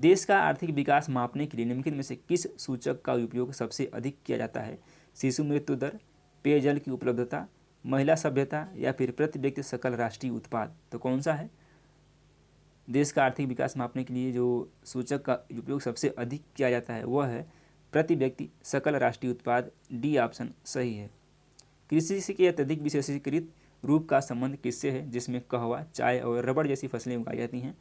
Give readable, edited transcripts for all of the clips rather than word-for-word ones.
देश का आर्थिक विकास मापने के लिए निम्नलिखित में से किस सूचक का उपयोग सबसे अधिक किया जाता है? शिशु मृत्यु दर, पेयजल की उपलब्धता, महिला सभ्यता या फिर प्रति व्यक्ति सकल राष्ट्रीय उत्पाद? तो कौन सा है? देश का आर्थिक विकास मापने के लिए जो सूचक का उपयोग सबसे अधिक किया जाता है वह है प्रति व्यक्ति सकल राष्ट्रीय उत्पाद। डी ऑप्शन सही है। कृषि से के अत्यधिक विशेषीकृत रूप का संबंध किससे है, जिसमें कहवा, चाय और रबड़ जैसी फसलें उगाई जाती हैं?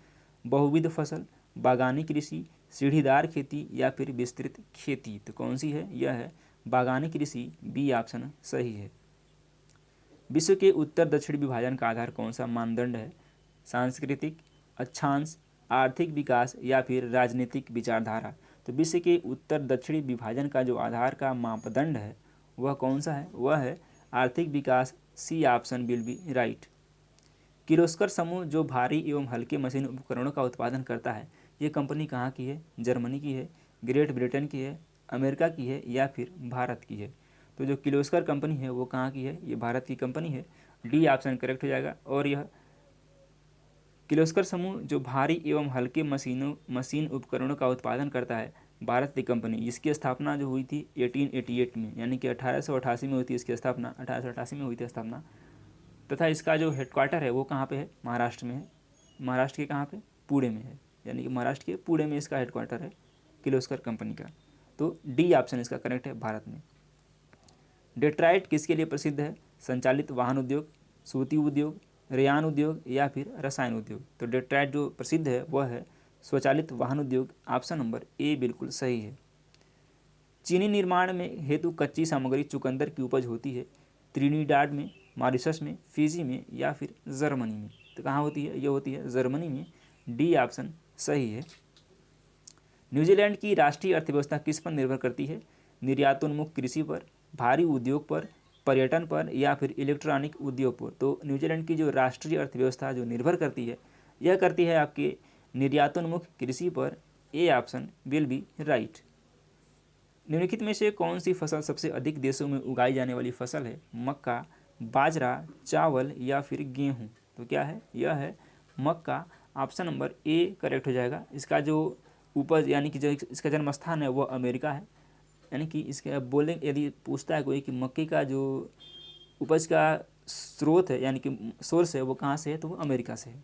बहुविध फसल, बागानी कृषि, सीढ़ीदार खेती या फिर विस्तृत खेती? तो कौन सी है? यह है बागानी कृषि। बी ऑप्शन सही है। विश्व के उत्तर दक्षिण विभाजन का आधार कौन सा मानदंड है? सांस्कृतिक, अक्षांश, आर्थिक विकास या फिर राजनीतिक विचारधारा? तो विश्व के उत्तर दक्षिणी विभाजन का जो आधार का मापदंड है वह कौन सा है? वह है आर्थिक विकास। C option will be right. Kirloskar समूह जो भारी एवं हल्के मशीन उपकरणों का उत्पादन करता है, ये कंपनी कहाँ की है? जर्मनी की है, ग्रेट ब्रिटेन की है, अमेरिका की है या फिर भारत की है? तो जो किर्लोस्कर कंपनी है वो कहाँ की है? ये भारत की कंपनी है। डी ऑप्शन करेक्ट हो जाएगा। और यह किर्लोस्कर समूह जो भारी एवं हल्के मशीन उपकरणों का उत्पादन करता है, भारत की कंपनी, इसकी स्थापना जो हुई थी 1888 में, यानी कि 1888 में हुई थी इसकी स्थापना। 1888 में हुई थी स्थापना। तथा इसका जो हेडक्वार्टर है वो कहाँ पे है? महाराष्ट्र में है। महाराष्ट्र के कहाँ पे? पुणे में है, यानी कि महाराष्ट्र के पुणे में इसका हेडक्वार्टर है किर्लोस्कर कंपनी का। तो डी ऑप्शन इसका करेक्ट है, भारत में। डेट्राइट किसके लिए प्रसिद्ध है? संचालित वाहन उद्योग, सूती उद्योग, रेयान उद्योग या फिर रसायन उद्योग? तो डेट्राइट जो प्रसिद्ध है वह है स्वचालित वाहन उद्योग। ऑप्शन नंबर ए बिल्कुल सही है। चीनी निर्माण में हेतु कच्ची सामग्री चुकंदर की उपज होती है त्रिनिडाद में, मॉरिशस में, फिजी में या फिर जर्मनी में? तो कहाँ होती है? ये होती है जर्मनी में। डी ऑप्शन सही है। न्यूजीलैंड की राष्ट्रीय अर्थव्यवस्था किस पर निर्भर करती है? निर्यातोन्मुख कृषि पर, भारी उद्योग पर, पर्यटन पर या फिर इलेक्ट्रॉनिक उद्योग पर? तो न्यूजीलैंड की जो राष्ट्रीय अर्थव्यवस्था जो निर्भर करती है यह करती है आपके निर्यातोन्मुख कृषि पर। A option will be right. निम्नलिखित में से कौन सी फसल सबसे अधिक देशों में उगाई जाने वाली फसल है? मक्का, बाजरा, चावल या फिर गेहूं? तो क्या है? यह है मक्का। ऑप्शन नंबर ए करेक्ट हो जाएगा। इसका जो उपज यानी कि जो इसका जन्म स्थान है वह अमेरिका है। यानी कि इसके बोलें यदि पूछता है कोई कि मक्के का जो उपज का स्रोत है यानी कि सोर्स है वो कहाँ से है, तो वो अमेरिका से है।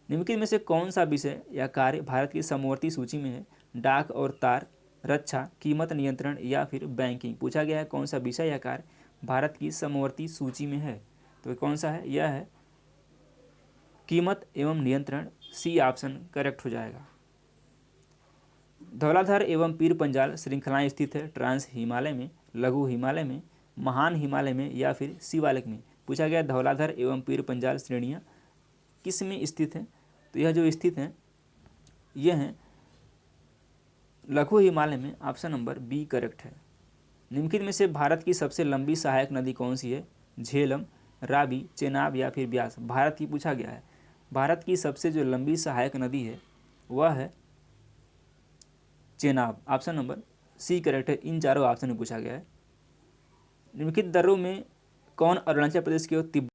निम्नलिखित में से कौन सा विषय या कार्य भारत की समवर्ती सूची में है? डाक और तार, रक्षा, कीमत नियंत्रण या फिर बैंकिंग? पूछा गया है कौन सा विषय या कार्य भारत की समवर्ती सूची में है, तो कौन सा है? यह है कीमत एवं नियंत्रण। सी ऑप्शन करेक्ट हो जाएगा। धौलाधर एवं पीर पंजाल श्रृंखलाएं स्थित है ट्रांस हिमालय में, लघु हिमालय में, महान हिमालय में या फिर शिवालिक में? पूछा गया धौलाधर एवं पीर पंजाल श्रेणियाँ किस में स्थित हैं, तो यह जो स्थित हैं यह हैं लघु हिमालय में। ऑप्शन नंबर बी करेक्ट है। निम्नलिखित में से भारत की सबसे लंबी सहायक नदी कौन सी है? झेलम, रावी, चेनाब या फिर ब्यास? भारत की पूछा गया है। भारत की सबसे जो लंबी सहायक नदी है वह है Chenab. Option number C correct है। इन चारों ऑप्शन में पूछा गया है। निम्नलिखित दर्रों में कौन अरुणाचल प्रदेश की ओर